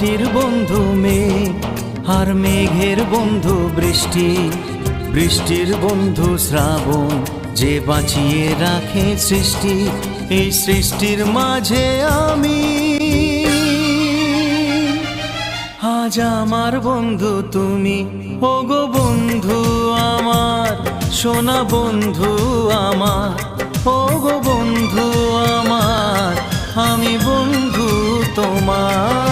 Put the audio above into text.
মাটির বন্ধু মেঘ আর মেঘের বন্ধু বৃষ্টি, বৃষ্টির বন্ধু শ্রাবণ, যে বাঁচিয়ে রাখে সৃষ্টি। এই সৃষ্টির মাঝে আমি, আজ আমার বন্ধু তুমি। ওগো বন্ধু আমার, সোনা বন্ধু আমার, ওগো বন্ধু আমার, আমি বন্ধু তোমার।